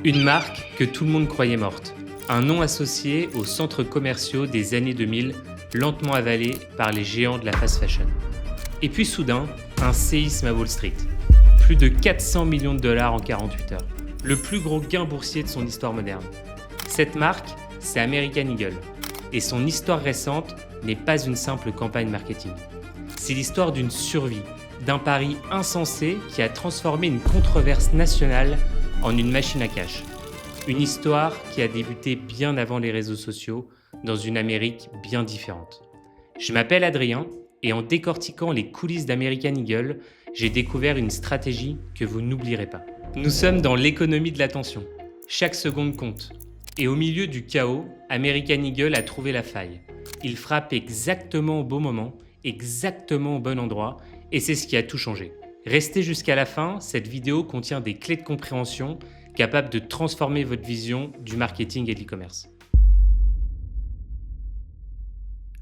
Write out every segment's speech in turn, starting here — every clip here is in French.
Une marque que tout le monde croyait morte. Un nom associé aux centres commerciaux des années 2000, lentement avalé par les géants de la fast fashion. Et puis soudain, un séisme à Wall Street. Plus de 400 millions de dollars en 48 heures. Le plus gros gain boursier de son histoire moderne. Cette marque, c'est American Eagle. Et son histoire récente n'est pas une simple campagne marketing. C'est l'histoire d'une survie, d'un pari insensé qui a transformé une controverse nationale en une machine à cash. Une histoire qui a débuté bien avant les réseaux sociaux, dans une Amérique bien différente. Je m'appelle Adrien, et en décortiquant les coulisses d'American Eagle, j'ai découvert une stratégie que vous n'oublierez pas. Nous sommes dans l'économie de l'attention. Chaque seconde compte. Et au milieu du chaos, American Eagle a trouvé la faille. Il frappe exactement au bon moment, exactement au bon endroit, et c'est ce qui a tout changé. Restez jusqu'à la fin, cette vidéo contient des clés de compréhension capables de transformer votre vision du marketing et de l'e-commerce.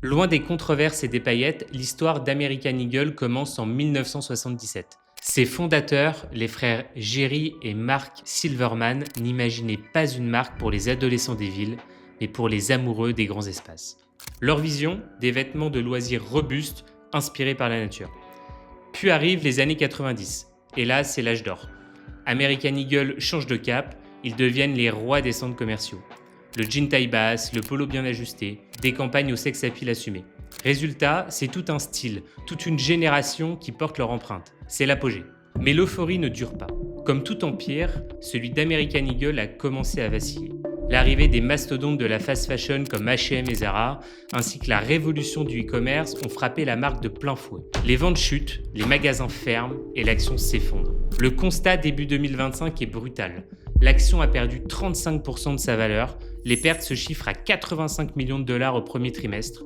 Loin des controverses et des paillettes, l'histoire d'American Eagle commence en 1977. Ses fondateurs, les frères Jerry et Mark Silverman, n'imaginaient pas une marque pour les adolescents des villes, mais pour les amoureux des grands espaces. Leur vision, des vêtements de loisirs robustes, inspirés par la nature. Puis arrivent les années 90, et là c'est l'âge d'or. American Eagle change de cap, ils deviennent les rois des centres commerciaux. Le jean taille basse, le polo bien ajusté, des campagnes au sex appeal assumé. Résultat, c'est tout un style, toute une génération qui porte leur empreinte. C'est l'apogée. Mais l'euphorie ne dure pas. Comme tout empire, celui d'American Eagle a commencé à vaciller. L'arrivée des mastodontes de la fast fashion comme H&M et Zara, ainsi que la révolution du e-commerce ont frappé la marque de plein fouet. Les ventes chutent, les magasins ferment et l'action s'effondre. Le constat début 2025 est brutal. L'action a perdu 35% de sa valeur, les pertes se chiffrent à 85 millions de dollars au premier trimestre,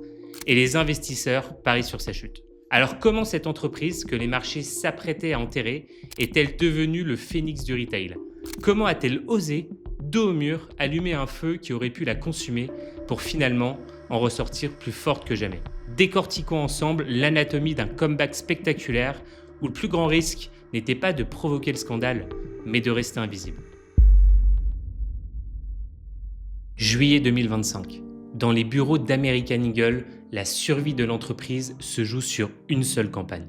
et les investisseurs parient sur sa chute. Alors comment cette entreprise, que les marchés s'apprêtaient à enterrer, est-elle devenue le phénix du retail? Comment a-t-elle osé, dos au mur, allumer un feu qui aurait pu la consumer pour finalement en ressortir plus forte que jamais? Décortiquons ensemble l'anatomie d'un comeback spectaculaire où le plus grand risque n'était pas de provoquer le scandale, mais de rester invisible. Juillet 2025. Dans les bureaux d'American Eagle, la survie de l'entreprise se joue sur une seule campagne.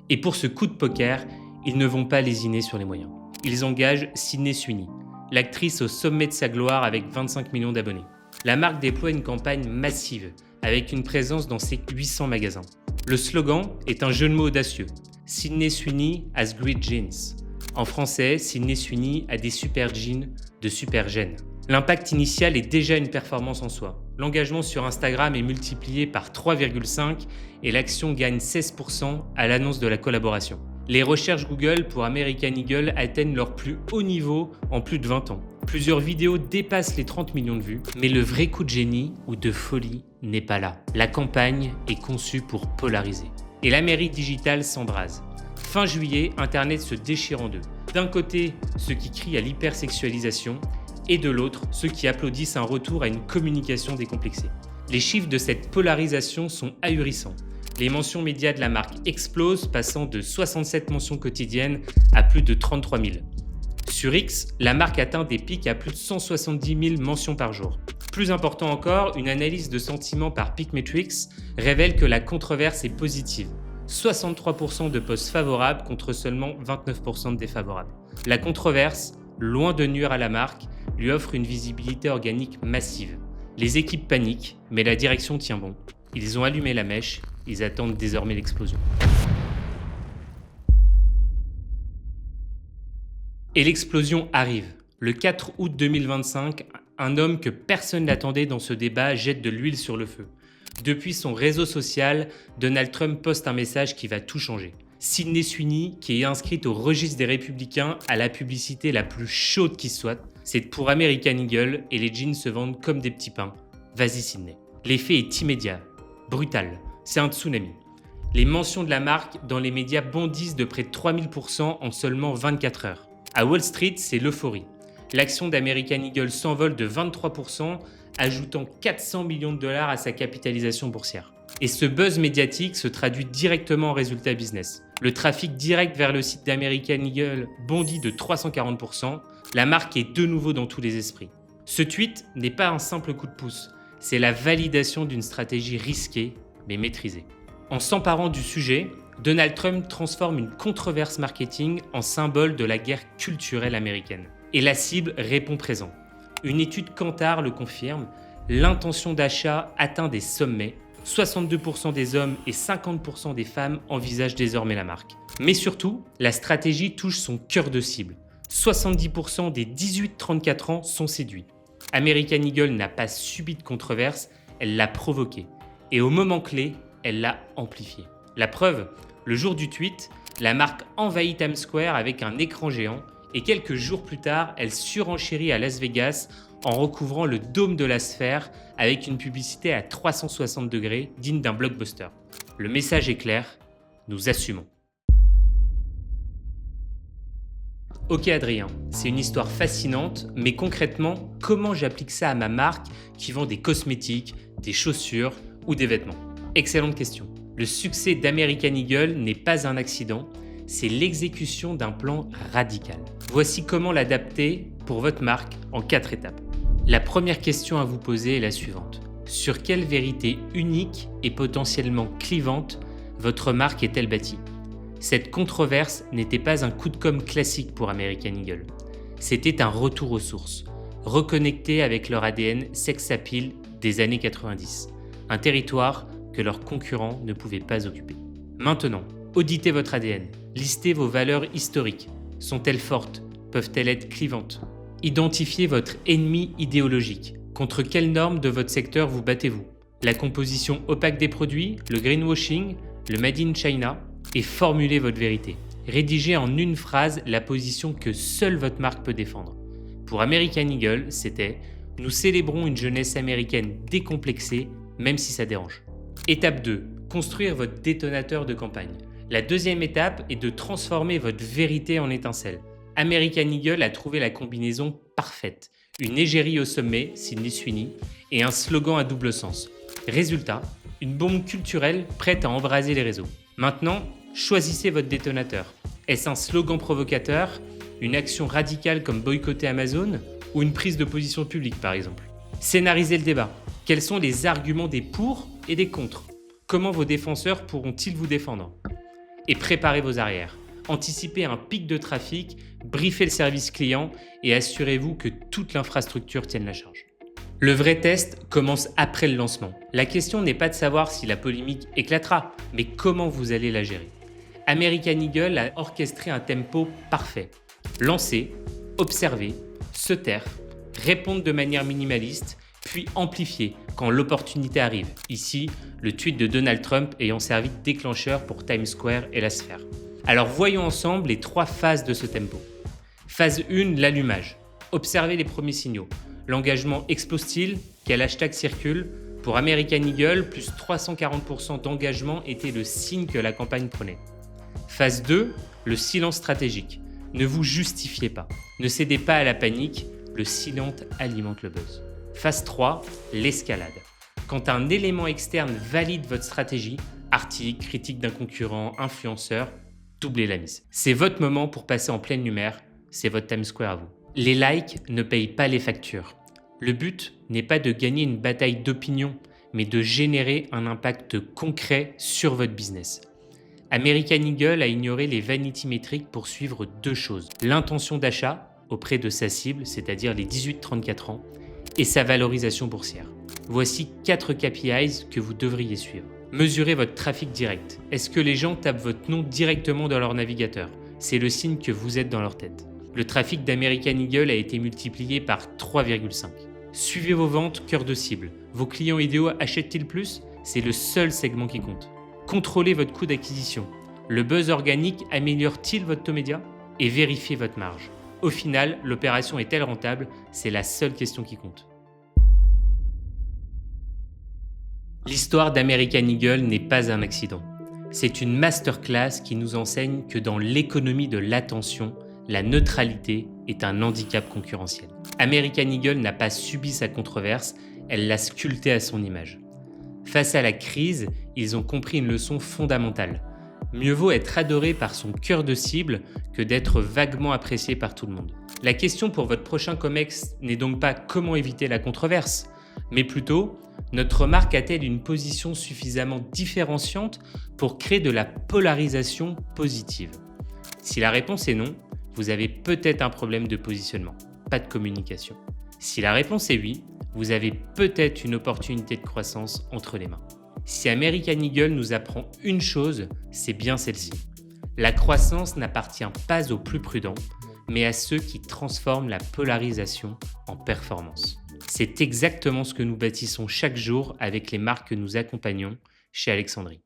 Et pour ce coup de poker, ils ne vont pas lésiner sur les moyens. Ils engagent Sydney Sweeney, l'actrice au sommet de sa gloire avec 25 millions d'abonnés. La marque déploie une campagne massive, avec une présence dans ses 800 magasins. Le slogan est un jeu de mots audacieux. Sydney Sweeney has great jeans. En français, Sydney Sweeney a des super jeans de super gènes. L'impact initial est déjà une performance en soi. L'engagement sur Instagram est multiplié par 3,5 et l'action gagne 16% à l'annonce de la collaboration. Les recherches Google pour American Eagle atteignent leur plus haut niveau en plus de 20 ans. Plusieurs vidéos dépassent les 30 millions de vues, mais le vrai coup de génie ou de folie n'est pas là. La campagne est conçue pour polariser. Et l'Amérique digitale s'embrase. Fin juillet, Internet se déchire en deux. D'un côté, ceux qui crient à l'hypersexualisation, et de l'autre, ceux qui applaudissent un retour à une communication décomplexée. Les chiffres de cette polarisation sont ahurissants. Les mentions médias de la marque explosent, passant de 67 mentions quotidiennes à plus de 33 000. Sur X, la marque atteint des pics à plus de 170 000 mentions par jour. Plus important encore, une analyse de sentiments par PicMetrics révèle que la controverse est positive. 63% de posts favorables contre seulement 29% de défavorables. La controverse, loin de nuire à la marque, lui offre une visibilité organique massive. Les équipes paniquent, mais la direction tient bon. Ils ont allumé la mèche, ils attendent désormais l'explosion. Et l'explosion arrive. Le 4 août 2025, un homme que personne n'attendait dans ce débat jette de l'huile sur le feu. Depuis son réseau social, Donald Trump poste un message qui va tout changer. Sydney Sweeney, qui est inscrite au registre des Républicains, a la publicité la plus chaude qui soit. C'est pour American Eagle et les jeans se vendent comme des petits pains. Vas-y Sydney. L'effet est immédiat, brutal. C'est un tsunami. Les mentions de la marque dans les médias bondissent de près de 3000% en seulement 24 heures. À Wall Street, c'est l'euphorie. L'action d'American Eagle s'envole de 23%, ajoutant 400 millions de dollars à sa capitalisation boursière. Et ce buzz médiatique se traduit directement en résultats business. Le trafic direct vers le site d'American Eagle bondit de 340%, La marque est de nouveau dans tous les esprits. Ce tweet n'est pas un simple coup de pouce, c'est la validation d'une stratégie risquée mais maîtrisée. En s'emparant du sujet, Donald Trump transforme une controverse marketing en symbole de la guerre culturelle américaine. Et la cible répond présent. Une étude Kantar le confirme, l'intention d'achat atteint des sommets, 62% des hommes et 50% des femmes envisagent désormais la marque. Mais surtout, la stratégie touche son cœur de cible. 70% des 18-34 ans sont séduits. American Eagle n'a pas subi de controverse, elle l'a provoqué. Et au moment clé, elle l'a amplifié. La preuve, le jour du tweet, la marque envahit Times Square avec un écran géant et quelques jours plus tard, elle surenchérit à Las Vegas en recouvrant le dôme de la sphère avec une publicité à 360 degrés digne d'un blockbuster. Le message est clair, nous assumons. Ok Adrien, c'est une histoire fascinante, mais concrètement, comment j'applique ça à ma marque qui vend des cosmétiques, des chaussures ou des vêtements? Excellente question. Le succès d'American Eagle n'est pas un accident, c'est l'exécution d'un plan radical. Voici comment l'adapter pour votre marque en 4 étapes. La première question à vous poser est la suivante. Sur quelle vérité unique et potentiellement clivante votre marque est-elle bâtie? Cette controverse n'était pas un coup de com' classique pour American Eagle. C'était un retour aux sources, reconnecté avec leur ADN sex appeal des années 90, un territoire que leurs concurrents ne pouvaient pas occuper. Maintenant, auditez votre ADN, listez vos valeurs historiques. Sont-elles fortes? Peuvent-elles être clivantes? Identifiez votre ennemi idéologique. Contre quelles normes de votre secteur vous battez-vous? La composition opaque des produits, le greenwashing, le made in China, et formulez votre vérité. Rédigez en une phrase la position que seule votre marque peut défendre. Pour American Eagle, c'était « Nous célébrons une jeunesse américaine décomplexée, même si ça dérange ». Étape 2. Construire votre détonateur de campagne. La deuxième étape est de transformer votre vérité en étincelle. American Eagle a trouvé la combinaison parfaite. Une égérie au sommet, Sydney Sweeney, et un slogan à double sens. Résultat, une bombe culturelle prête à embraser les réseaux. Maintenant, choisissez votre détonateur. Est-ce un slogan provocateur, une action radicale comme boycotter Amazon ou une prise de position publique par exemple? Scénarisez le débat. Quels sont les arguments des pour et des contre? Comment vos défenseurs pourront-ils vous défendre? Et préparez vos arrières. Anticipez un pic de trafic, briefez le service client et assurez-vous que toute l'infrastructure tienne la charge. Le vrai test commence après le lancement. La question n'est pas de savoir si la polémique éclatera, mais comment vous allez la gérer. American Eagle a orchestré un tempo parfait. Lancer, observer, se taire, répondre de manière minimaliste, puis amplifier quand l'opportunité arrive. Ici, le tweet de Donald Trump ayant servi de déclencheur pour Times Square et la sphère. Alors voyons ensemble les 3 phases de ce tempo. Phase 1, l'allumage. Observez les premiers signaux. L'engagement explose-t-il? Quel hashtag circule? Pour American Eagle, plus 340% d'engagement était le signe que la campagne prenait. Phase 2, le silence stratégique. Ne vous justifiez pas. Ne cédez pas à la panique, le silence alimente le buzz. Phase 3, l'escalade. Quand un élément externe valide votre stratégie, article, critique d'un concurrent, influenceur, doublez la mise. C'est votre moment pour passer en pleine lumière, c'est votre Times Square à vous. Les likes ne payent pas les factures. Le but n'est pas de gagner une bataille d'opinion, mais de générer un impact concret sur votre business. American Eagle a ignoré les vanity metrics pour suivre 2 choses. L'intention d'achat auprès de sa cible, c'est-à-dire les 18-34 ans, et sa valorisation boursière. Voici 4 KPIs que vous devriez suivre. Mesurez votre trafic direct. Est-ce que les gens tapent votre nom directement dans leur navigateur? C'est le signe que vous êtes dans leur tête. Le trafic d'American Eagle a été multiplié par 3,5. Suivez vos ventes cœur de cible. Vos clients idéaux achètent-ils plus? C'est le seul segment qui compte. Contrôlez votre coût d'acquisition. Le buzz organique améliore-t-il votre taux média? Et vérifiez votre marge. Au final, l'opération est-elle rentable? C'est la seule question qui compte. L'histoire d'American Eagle n'est pas un accident. C'est une masterclass qui nous enseigne que dans l'économie de l'attention, la neutralité est un handicap concurrentiel. American Eagle n'a pas subi sa controverse, elle l'a sculptée à son image. Face à la crise, ils ont compris une leçon fondamentale. Mieux vaut être adoré par son cœur de cible que d'être vaguement apprécié par tout le monde. La question pour votre prochain COMEX n'est donc pas comment éviter la controverse, mais plutôt notre marque a-t-elle une position suffisamment différenciante pour créer de la polarisation positive? Si la réponse est non, vous avez peut-être un problème de positionnement, pas de communication. Si la réponse est oui, vous avez peut-être une opportunité de croissance entre les mains. Si American Eagle nous apprend une chose, c'est bien celle-ci. La croissance n'appartient pas aux plus prudents, mais à ceux qui transforment la polarisation en performance. C'est exactement ce que nous bâtissons chaque jour avec les marques que nous accompagnons chez Alexandrie.